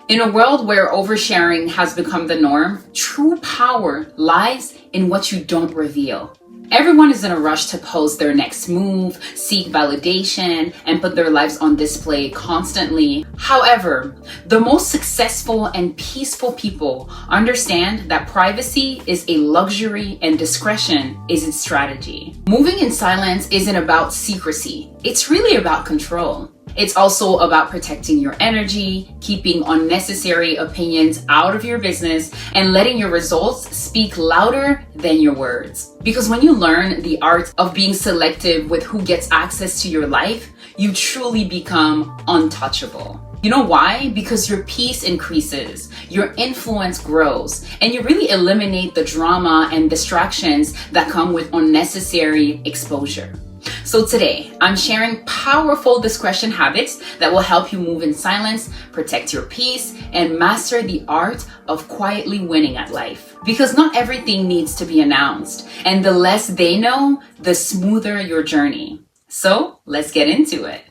In a world where oversharing has become the norm, true power lies in what you don't reveal. Everyone is in a rush to post their next move, seek validation, and put their lives on display constantly. However, the most successful and peaceful people understand that privacy is a luxury and discretion is its strategy. Moving in silence isn't about secrecy. It's really about control. It's also about protecting your energy, keeping unnecessary opinions out of your business, and letting your results speak louder than your words. Because when you learn the art of being selective with who gets access to your life, you truly become untouchable. You know why? Because your peace increases, your influence grows, and you really eliminate the drama and distractions that come with unnecessary exposure. So today, I'm sharing powerful discretion habits that will help you move in silence, protect your peace, and master the art of quietly winning at life. Because not everything needs to be announced, and the less they know, the smoother your journey. So let's get into it.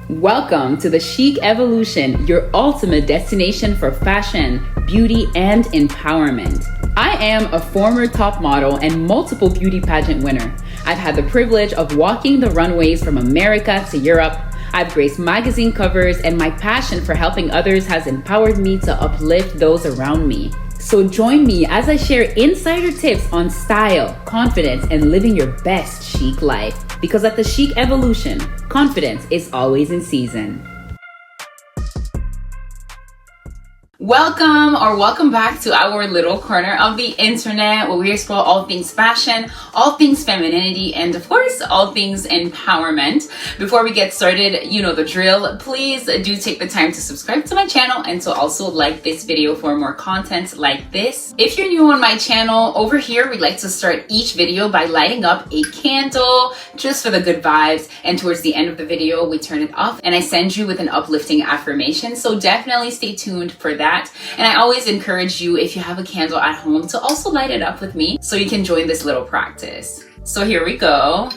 Welcome to the Chic Evolution, your ultimate destination for fashion, beauty, and empowerment. I am a former top model and multiple beauty pageant winner. I've had the privilege of walking the runways from America to Europe. I've graced magazine covers, and my passion for helping others has empowered me to uplift those around me. So join me as I share insider tips on style, confidence, and living your best chic life. Because at the Chic Evolution, confidence is always in season. Welcome back to our little corner of the internet where we explore all things fashion, all things femininity, and of course, all things empowerment. Before we get started, you know the drill. Please do take the time to subscribe to my channel and to also like this video for more content like this. If you're new on my channel, over here, we like to start each video by lighting up a candle just for the good vibes. And towards the end of the video, we turn it off and I send you with an uplifting affirmation. So definitely stay tuned for that. And I always encourage you, if you have a candle at home, to also light it up with me so you can join this little practice. So here we go.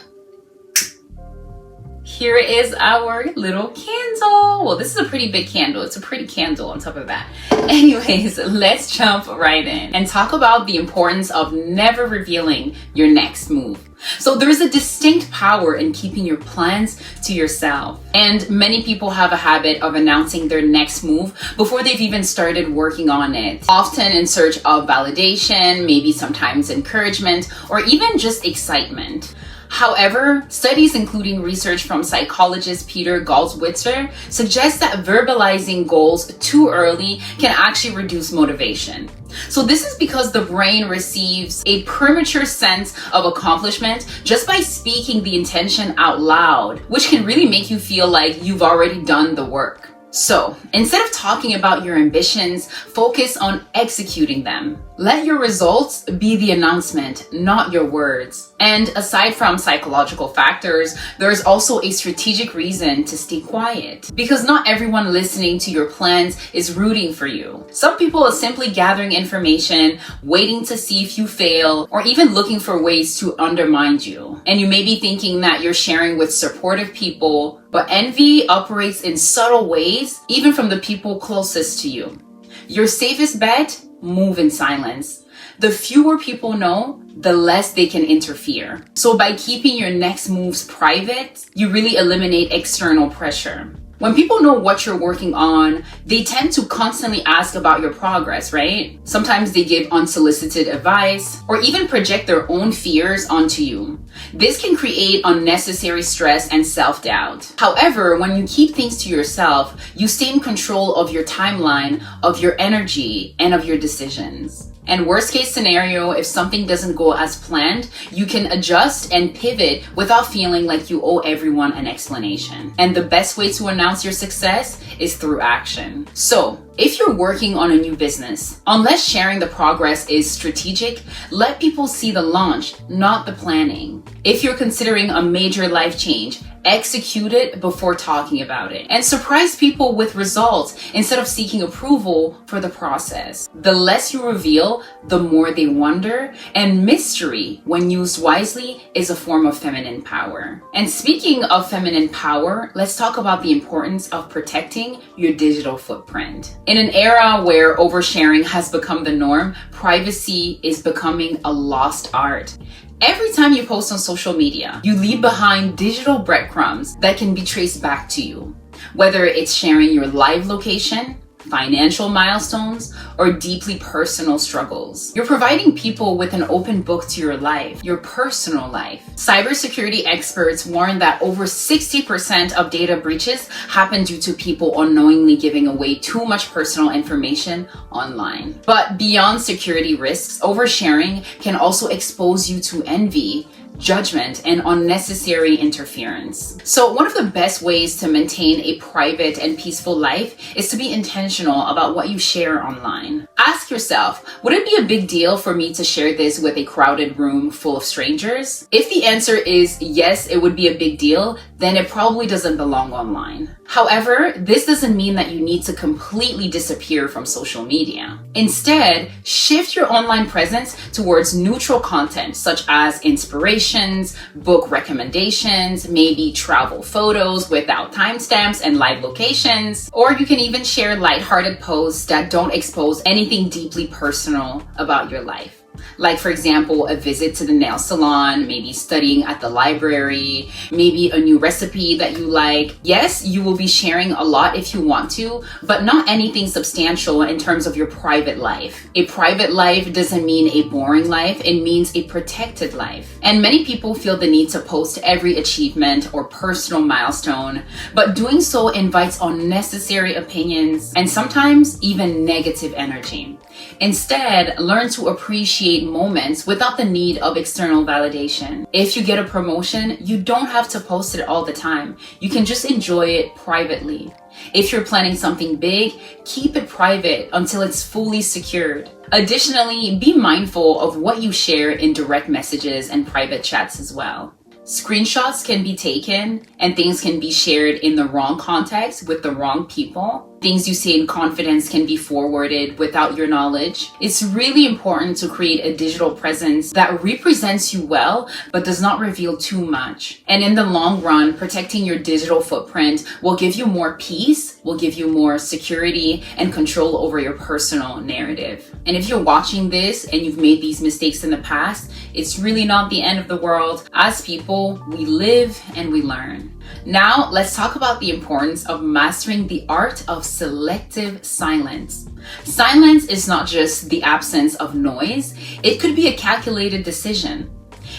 Here is our little candle. Well, this is a pretty big candle. It's a pretty candle on top of that. Anyways, let's jump right in and talk about the importance of never revealing your next move. So there's a distinct power in keeping your plans to yourself. And many people have a habit of announcing their next move before they've even started working on it, often in search of validation, maybe sometimes encouragement, or even just excitement. However, studies including research from psychologist Peter Galswitzer suggest that verbalizing goals too early can actually reduce motivation. So this is because the brain receives a premature sense of accomplishment just by speaking the intention out loud, which can really make you feel like you've already done the work. So instead of talking about your ambitions, focus on executing them. Let your results be the announcement, not your words. And aside from psychological factors, there's also a strategic reason to stay quiet. Because not everyone listening to your plans is rooting for you. Some people are simply gathering information, waiting to see if you fail, or even looking for ways to undermine you. And you may be thinking that you're sharing with supportive people, but envy operates in subtle ways, even from the people closest to you. Your safest bet? Move in silence. The fewer people know, the less they can interfere. So by keeping your next moves private, you really eliminate external pressure. When people know what you're working on, they tend to constantly ask about your progress, right? Sometimes they give unsolicited advice or even project their own fears onto you. This can create unnecessary stress and self-doubt. However, when you keep things to yourself, you stay in control of your timeline, of your energy, and of your decisions. And worst case scenario, if something doesn't go as planned, you can adjust and pivot without feeling like you owe everyone an explanation. And the best way to announce your success is through action. So, if you're working on a new business, unless sharing the progress is strategic, let people see the launch, not the planning. If you're considering a major life change, Execute it before talking about it. And surprise people with results instead of seeking approval for the process. The less you reveal, the more they wonder. And mystery, when used wisely, is a form of feminine power. And speaking of feminine power, let's talk about the importance of protecting your digital footprint. In an era where oversharing has become the norm, privacy is becoming a lost art. Every time you post on social media, you leave behind digital breadcrumbs that can be traced back to you. Whether it's sharing your live location, financial milestones, or deeply personal struggles. You're providing people with an open book to your life, your personal life. Cybersecurity experts warn that over 60% of data breaches happen due to people unknowingly giving away too much personal information online. But beyond security risks, oversharing can also expose you to envy, judgment, and unnecessary interference. So one of the best ways to maintain a private and peaceful life is to be intentional about what you share online. Ask yourself, would it be a big deal for me to share this with a crowded room full of strangers? If the answer is yes, it would be a big deal, then it probably doesn't belong online. However, this doesn't mean that you need to completely disappear from social media. Instead, shift your online presence towards neutral content such as inspirations, book recommendations, maybe travel photos without timestamps and live locations, or you can even share lighthearted posts that don't expose anything deeply personal about your life. Like, for example, a visit to the nail salon, maybe studying at the library, maybe a new recipe that you like. Yes, you will be sharing a lot if you want to, but not anything substantial in terms of your private life. A private life doesn't mean a boring life, it means a protected life. And many people feel the need to post every achievement or personal milestone, but doing so invites unnecessary opinions and sometimes even negative energy. Instead, learn to appreciate moments without the need of external validation. If you get a promotion, you don't have to post it all the time. You can just enjoy it privately. If you're planning something big, keep it private until it's fully secured. Additionally, be mindful of what you share in direct messages and private chats as well. Screenshots can be taken and things can be shared in the wrong context with the wrong people. Things you say in confidence can be forwarded without your knowledge. It's really important to create a digital presence that represents you well, but does not reveal too much. And in the long run, protecting your digital footprint will give you more peace, will give you more security and control over your personal narrative. And if you're watching this and you've made these mistakes in the past, it's really not the end of the world. As people, we live and we learn. Now, let's talk about the importance of mastering the art of selective silence. Silence is not just the absence of noise, it could be a calculated decision.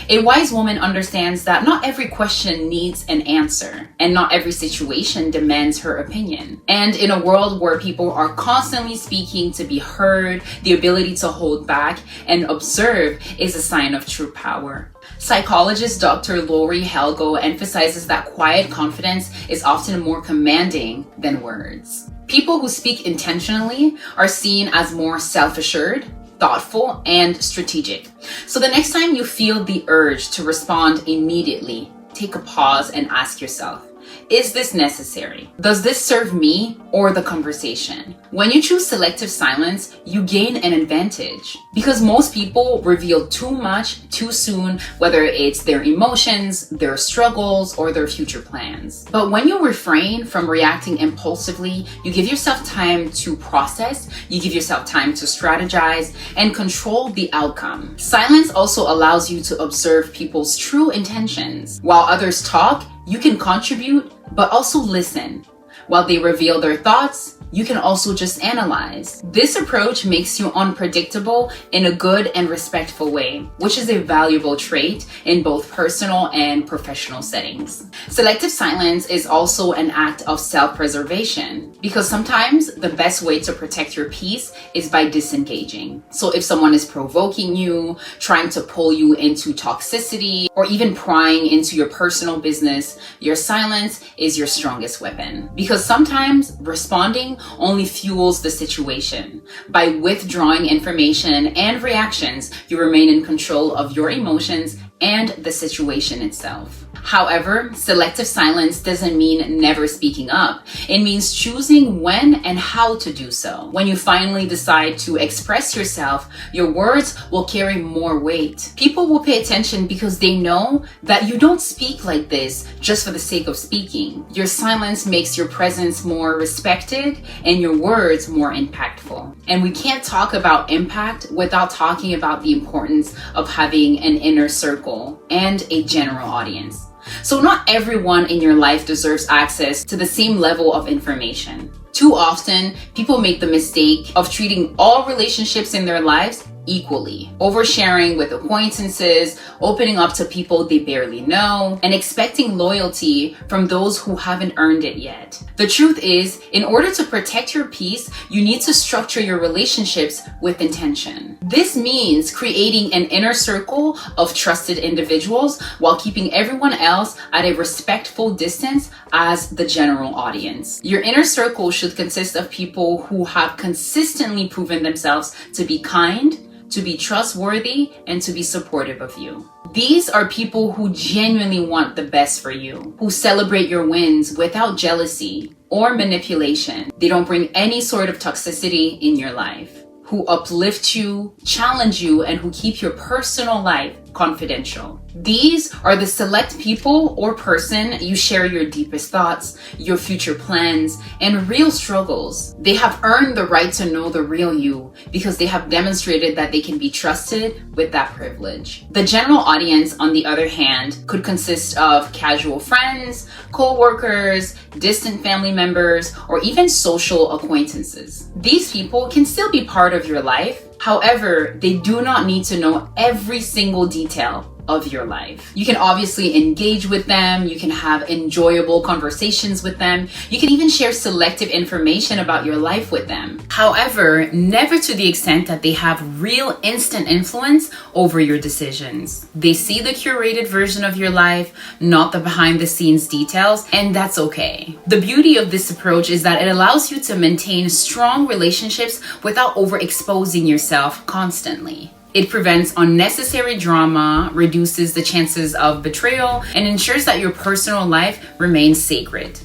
A wise woman understands that not every question needs an answer, and not every situation demands her opinion. And in a world where people are constantly speaking to be heard, the ability to hold back and observe is a sign of true power. Psychologist Dr. Lori Helgo emphasizes that quiet confidence is often more commanding than words. People who speak intentionally are seen as more self-assured, thoughtful, and strategic. So the next time you feel the urge to respond immediately, take a pause and ask yourself, is this necessary? Does this serve me or the conversation? When you choose selective silence, you gain an advantage because most people reveal too much too soon, whether it's their emotions, their struggles, or their future plans. But when you refrain from reacting impulsively, you give yourself time to process, you give yourself time to strategize, and control the outcome. Silence also allows you to observe people's true intentions. While others talk, you can contribute, but also listen. While they reveal their thoughts, you can also just analyze. This approach makes you unpredictable in a good and respectful way, which is a valuable trait in both personal and professional settings. Selective silence is also an act of self-preservation because sometimes the best way to protect your peace is by disengaging. So if someone is provoking you, trying to pull you into toxicity, or even prying into your personal business, your silence is your strongest weapon. Because sometimes responding only fuels the situation. By withdrawing information and reactions, you remain in control of your emotions and the situation itself. However, selective silence doesn't mean never speaking up. It means choosing when and how to do so. When you finally decide to express yourself, your words will carry more weight. People will pay attention because they know that you don't speak like this just for the sake of speaking. Your silence makes your presence more respected and your words more impactful. And we can't talk about impact without talking about the importance of having an inner circle and a general audience. So not everyone in your life deserves access to the same level of information. Too often, people make the mistake of treating all relationships in their lives equally, oversharing with acquaintances, opening up to people they barely know, and expecting loyalty from those who haven't earned it yet. The truth is, in order to protect your peace, you need to structure your relationships with intention. This means creating an inner circle of trusted individuals while keeping everyone else at a respectful distance as the general audience. Your inner circle should consist of people who have consistently proven themselves to be kind, to be trustworthy, and to be supportive of you. These are people who genuinely want the best for you, who celebrate your wins without jealousy or manipulation. They don't bring any sort of toxicity in your life, who uplift you, challenge you, and who keep your personal life confidential. These are the select people or person you share your deepest thoughts, your future plans, and real struggles. They have earned the right to know the real you because they have demonstrated that they can be trusted with that privilege. The general audience, on the other hand, could consist of casual friends, co-workers, distant family members, or even social acquaintances. These people can still be part of your life. However, they do not need to know every single detail of your life. You can obviously engage with them, you can have enjoyable conversations with them, you can even share selective information about your life with them. However, never to the extent that they have real instant influence over your decisions. They see the curated version of your life, not the behind the scenes details, and that's okay. The beauty of this approach is that it allows you to maintain strong relationships without overexposing yourself constantly. It prevents unnecessary drama, reduces the chances of betrayal, and ensures that your personal life remains sacred.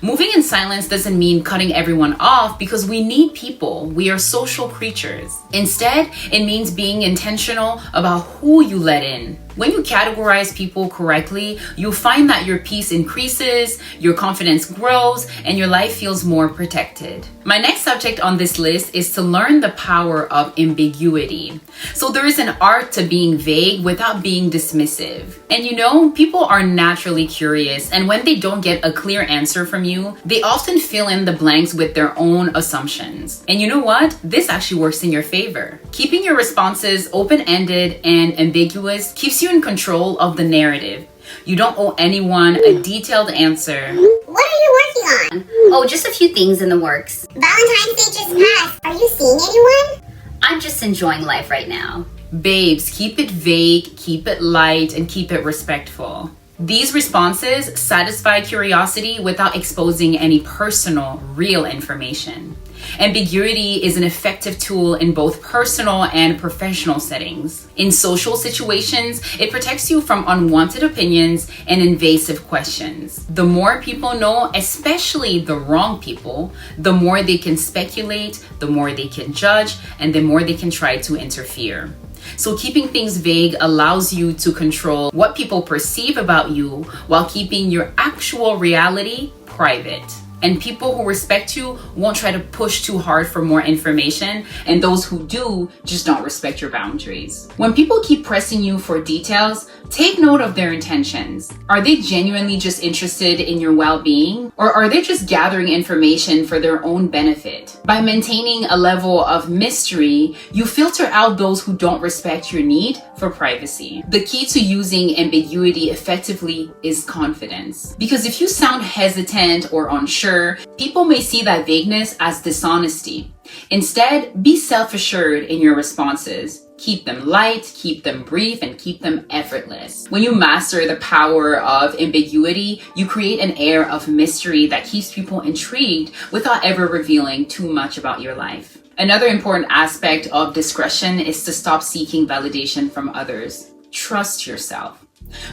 Moving in silence doesn't mean cutting everyone off because we need people. We are social creatures. Instead, it means being intentional about who you let in. When you categorize people correctly, you'll find that your peace increases, your confidence grows, and your life feels more protected. My next subject on this list is to learn the power of ambiguity. So there is an art to being vague without being dismissive. And you know, people are naturally curious, and when they don't get a clear answer from you, they often fill in the blanks with their own assumptions. And you know what? This actually works in your favor. Keeping your responses open-ended and ambiguous keeps you in control of the narrative. You don't owe anyone a detailed answer. What are you working on? Oh, just a few things in the works. Valentine's Day just passed. Are you seeing anyone? I'm just enjoying life right now. Babes, keep it vague, keep it light, and keep it respectful. These responses satisfy curiosity without exposing any personal, real information. Ambiguity is an effective tool in both personal and professional settings. In social situations, it protects you from unwanted opinions and invasive questions. The more people know, especially the wrong people, the more they can speculate, the more they can judge, and the more they can try to interfere. So keeping things vague allows you to control what people perceive about you while keeping your actual reality private. And people who respect you won't try to push too hard for more information, and those who do just don't respect your boundaries. When people keep pressing you for details, take note of their intentions. Are they genuinely just interested in your well-being, or are they just gathering information for their own benefit? By maintaining a level of mystery, you filter out those who don't respect your need for privacy. The key to using ambiguity effectively is confidence. Because if you sound hesitant or unsure, people may see that vagueness as dishonesty. Instead, be self-assured in your responses. Keep them light, keep them brief, and keep them effortless. When you master the power of ambiguity, you create an air of mystery that keeps people intrigued without ever revealing too much about your life. Another important aspect of discretion is to stop seeking validation from others. Trust yourself.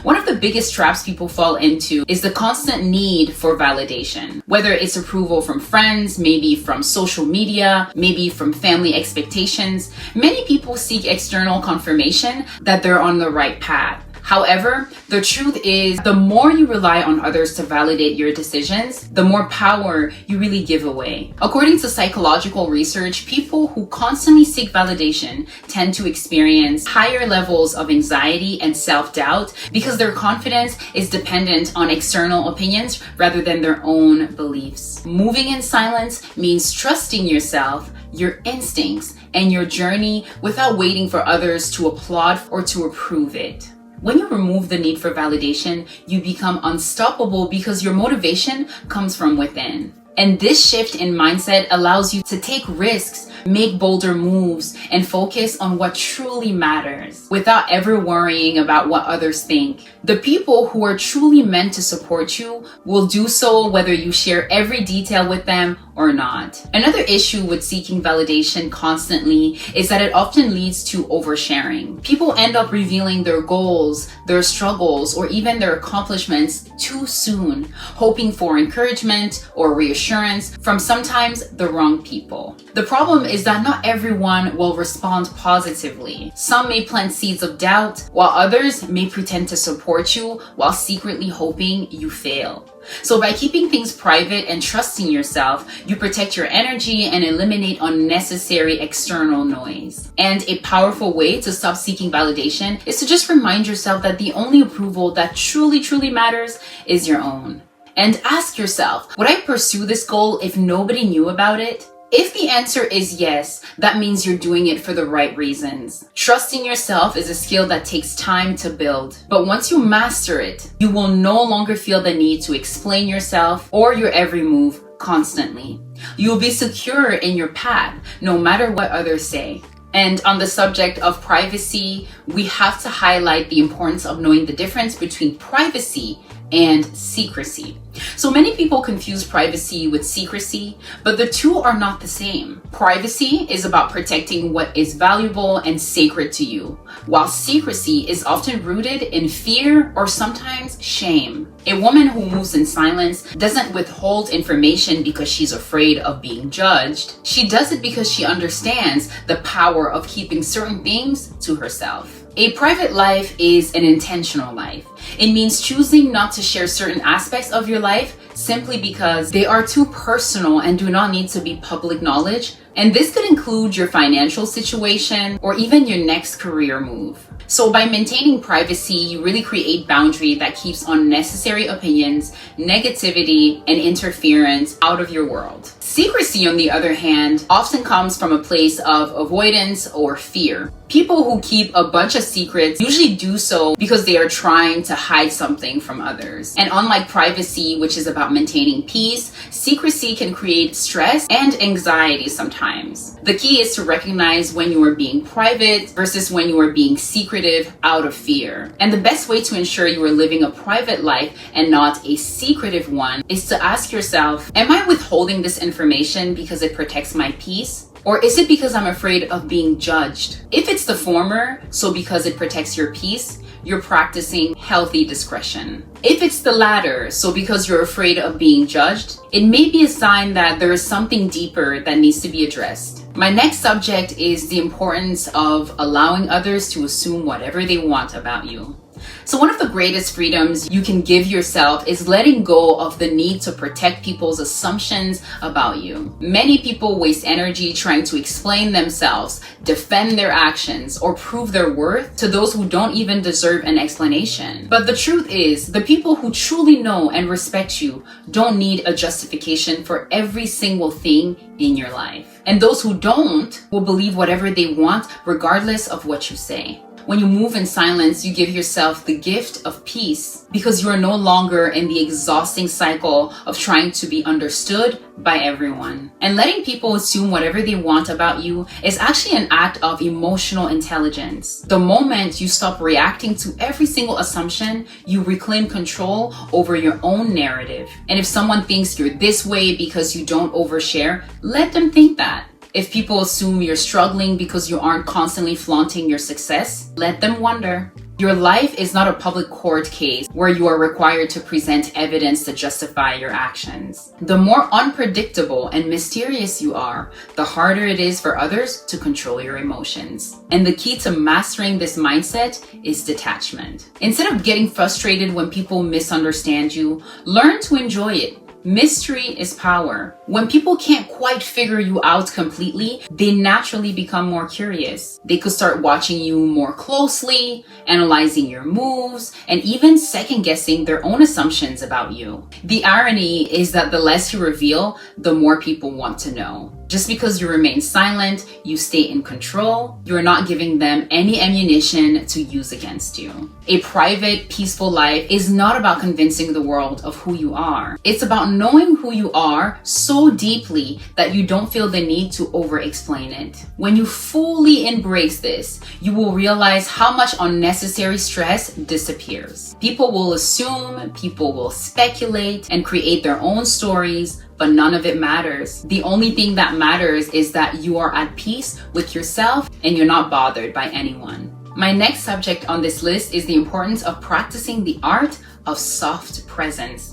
One of the biggest traps people fall into is the constant need for validation. Whether it's approval from friends, maybe from social media, maybe from family expectations, many people seek external confirmation that they're on the right path. However, the truth is, the more you rely on others to validate your decisions, the more power you really give away. According to psychological research, people who constantly seek validation tend to experience higher levels of anxiety and self-doubt because their confidence is dependent on external opinions rather than their own beliefs. Moving in silence means trusting yourself, your instincts, and your journey without waiting for others to applaud or to approve it. When you remove the need for validation, you become unstoppable because your motivation comes from within. And this shift in mindset allows you to take risks, make bolder moves, and focus on what truly matters without ever worrying about what others think. The people who are truly meant to support you will do so whether you share every detail with them or not. Another issue with seeking validation constantly is that it often leads to oversharing. People end up revealing their goals, their struggles, or even their accomplishments too soon, hoping for encouragement or reassurance from sometimes the wrong people. The problem is that not everyone will respond positively. Some may plant seeds of doubt, while others may pretend to support you while secretly hoping you fail. So by keeping things private and trusting yourself, you protect your energy and eliminate unnecessary external noise. And a powerful way to stop seeking validation is to just remind yourself that the only approval that truly matters is your own. And ask yourself, would I pursue this goal if nobody knew about it? If the answer is yes, that means you're doing it for the right reasons. Trusting yourself is a skill that takes time to build. But once you master it, you will no longer feel the need to explain yourself or your every move constantly. You will be secure in your path, no matter what others say. And on the subject of privacy, we have to highlight the importance of knowing the difference between privacy and secrecy. So many people confuse privacy with secrecy, but the two are not the same. Privacy is about protecting what is valuable and sacred to you, while secrecy is often rooted in fear or sometimes shame. A woman who moves in silence doesn't withhold information because she's afraid of being judged. She does it because she understands the power of keeping certain things to herself. A private life is an intentional life. It means choosing not to share certain aspects of your life simply because they are too personal and do not need to be public knowledge. And this could include your financial situation or even your next career move. So by maintaining privacy, you really create boundary that keeps unnecessary opinions, negativity, and interference out of your world. Secrecy, on the other hand, often comes from a place of avoidance or fear. People who keep a bunch of secrets usually do so because they are trying to hide something from others. And unlike privacy, which is about maintaining peace, secrecy can create stress and anxiety sometimes. The key is to recognize when you are being private versus when you are being secretive out of fear. And the best way to ensure you are living a private life and not a secretive one is to ask yourself, am I withholding this information because it protects my peace? Or is it because I'm afraid of being judged? If it's the former, so because it protects your peace, you're practicing healthy discretion. If it's the latter, so because you're afraid of being judged, it may be a sign that there is something deeper that needs to be addressed. My next subject is the importance of allowing others to assume whatever they want about you. So one of the greatest freedoms you can give yourself is letting go of the need to protect people's assumptions about you. Many people waste energy trying to explain themselves, defend their actions, or prove their worth to those who don't even deserve an explanation. But the truth is, the people who truly know and respect you don't need a justification for every single thing in your life. And those who don't will believe whatever they want regardless of what you say. When you move in silence, you give yourself the gift of peace because you are no longer in the exhausting cycle of trying to be understood by everyone. And letting people assume whatever they want about you is actually an act of emotional intelligence. The moment you stop reacting to every single assumption, you reclaim control over your own narrative. And if someone thinks you're this way because you don't overshare, let them think that. If people assume you're struggling because you aren't constantly flaunting your success, let them wonder. Your life is not a public court case where you are required to present evidence to justify your actions. The more unpredictable and mysterious you are, the harder it is for others to control your emotions. And the key to mastering this mindset is detachment. Instead of getting frustrated when people misunderstand you, learn to enjoy it. Mystery is power. When people can't quite figure you out completely, they naturally become more curious. They could start watching you more closely, analyzing your moves, and even second-guessing their own assumptions about you. The irony is that the less you reveal, the more people want to know. Just because you remain silent, you stay in control, you're not giving them any ammunition to use against you. A private, peaceful life is not about convincing the world of who you are. It's about knowing who you are so deeply that you don't feel the need to over-explain it. When you fully embrace this, you will realize how much unnecessary stress disappears. People will assume, people will speculate, and create their own stories, but none of it matters. The only thing that matters is that you are at peace with yourself and you're not bothered by anyone. My next subject on this list is the importance of practicing the art of soft presence.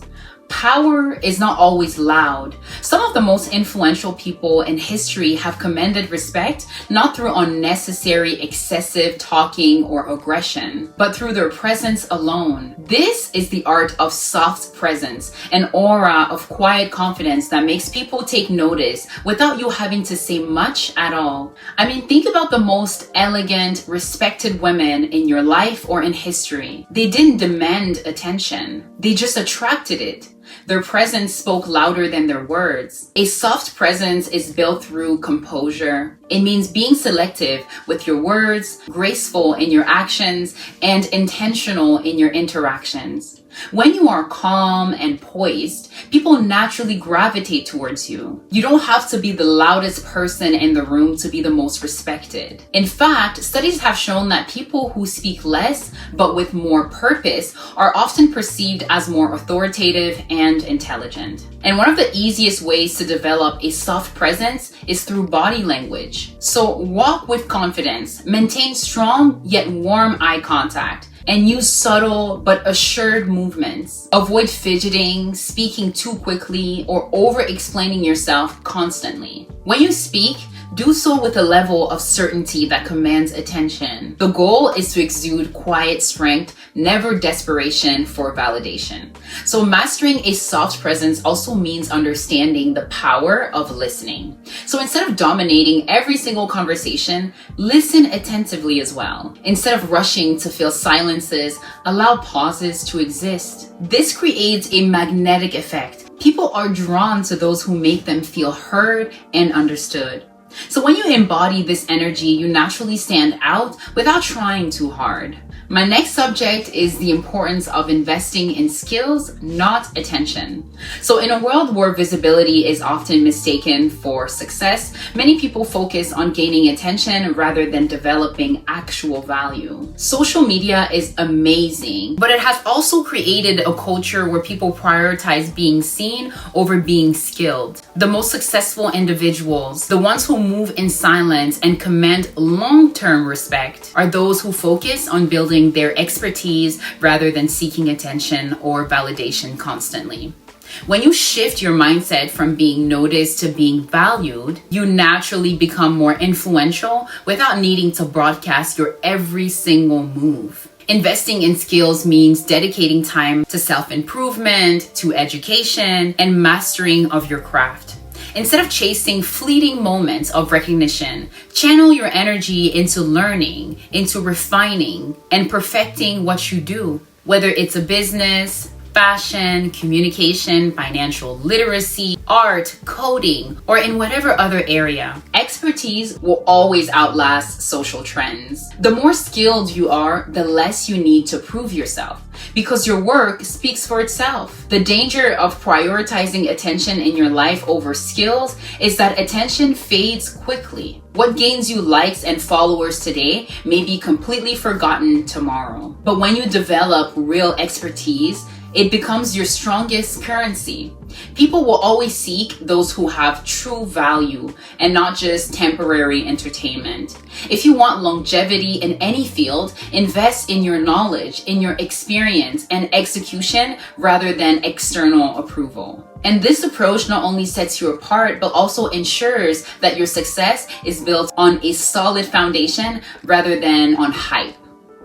Power is not always loud. Some of the most influential people in history have commanded respect not through unnecessary, excessive talking or aggression, but through their presence alone. This is the art of soft presence, an aura of quiet confidence that makes people take notice without you having to say much at all. I mean, think about the most elegant, respected women in your life or in history. They didn't demand attention. They just attracted it. Their presence spoke louder than their words. A soft presence is built through composure. It means being selective with your words, graceful in your actions, and intentional in your interactions. When you are calm and poised, people naturally gravitate towards you. You don't have to be the loudest person in the room to be the most respected. In fact, studies have shown that people who speak less but with more purpose are often perceived as more authoritative and intelligent. And one of the easiest ways to develop a soft presence is through body language. So walk with confidence, maintain strong yet warm eye contact, and use subtle but assured movements. Avoid fidgeting, speaking too quickly, or over-explaining yourself constantly. When you speak, do so with a level of certainty that commands attention. The goal is to exude quiet strength, never desperation for validation. So mastering a soft presence also means understanding the power of listening. So instead of dominating every single conversation, listen attentively as well. Instead of rushing to fill silences, allow pauses to exist. This creates a magnetic effect. People are drawn to those who make them feel heard and understood. So when you embody this energy, you naturally stand out without trying too hard. My next subject is the importance of investing in skills, not attention. So in a world where visibility is often mistaken for success, many people focus on gaining attention rather than developing actual value. Social media is amazing, but it has also created a culture where people prioritize being seen over being skilled. The most successful individuals, the ones who move in silence and command long-term respect, are those who focus on building their expertise rather than seeking attention or validation constantly. When you shift your mindset from being noticed to being valued, you naturally become more influential without needing to broadcast your every single move. Investing in skills means dedicating time to self-improvement, to education, and mastering of your craft. Instead of chasing fleeting moments of recognition, channel your energy into learning, into refining, and perfecting what you do. Whether it's a business, fashion, communication, financial literacy, art, coding, or in whatever other area, expertise will always outlast social trends. The more skilled you are, the less you need to prove yourself, because your work speaks for itself. The danger of prioritizing attention in your life over skills is that attention fades quickly. What gains you likes and followers today may be completely forgotten tomorrow. But when you develop real expertise, It becomes your strongest currency. People will always seek those who have true value and not just temporary entertainment. If you want longevity in any field, invest in your knowledge, in your experience and execution rather than external approval. And this approach not only sets you apart, but also ensures that your success is built on a solid foundation rather than on hype.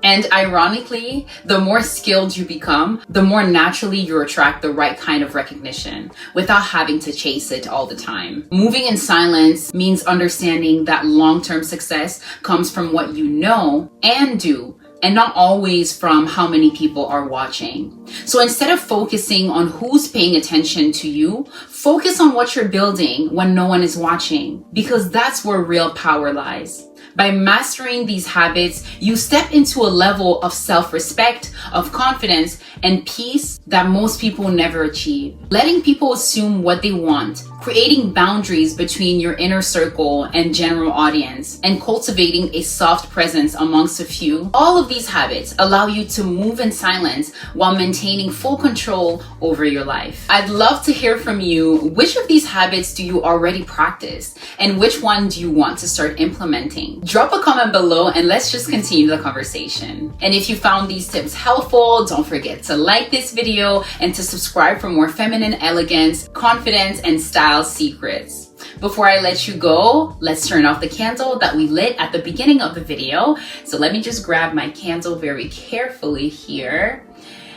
And ironically, the more skilled you become, the more naturally you attract the right kind of recognition without having to chase it all the time. Moving in silence means understanding that long-term success comes from what you know and do, and not always from how many people are watching. So instead of focusing on who's paying attention to you, focus on what you're building when no one is watching, because that's where real power lies. By mastering these habits, you step into a level of self-respect, of confidence, and peace that most people never achieve. Letting people assume what they want, creating boundaries between your inner circle and general audience, and cultivating a soft presence amongst a few, all of these habits allow you to move in silence while maintaining full control over your life. I'd love to hear from you. Which of these habits do you already practice? And which one do you want to start implementing? Drop a comment below and let's just continue the conversation. And if you found these tips helpful, don't forget to like this video and to subscribe for more feminine elegance, confidence, and style secrets. Before I let you go, let's turn off the candle that we lit at the beginning of the video. So let me just grab my candle very carefully here.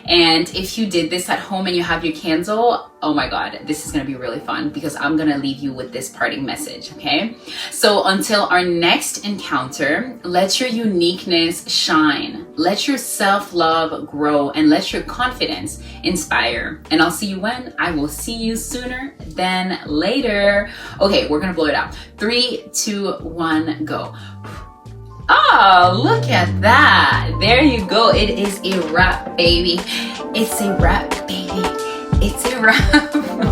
And if you did this at home and you have your candle, oh my God, this is gonna be really fun because I'm gonna leave you with this parting message, okay? So until our next encounter, let your uniqueness shine. Let your self-love grow and let your confidence inspire. And I'll see you when? I will see you sooner than later. Okay, we're gonna blow it out. 3, 2, 1, go. Oh, look at that. There you go. It is a wrap, baby. It's a wrap, baby. It's a wrap.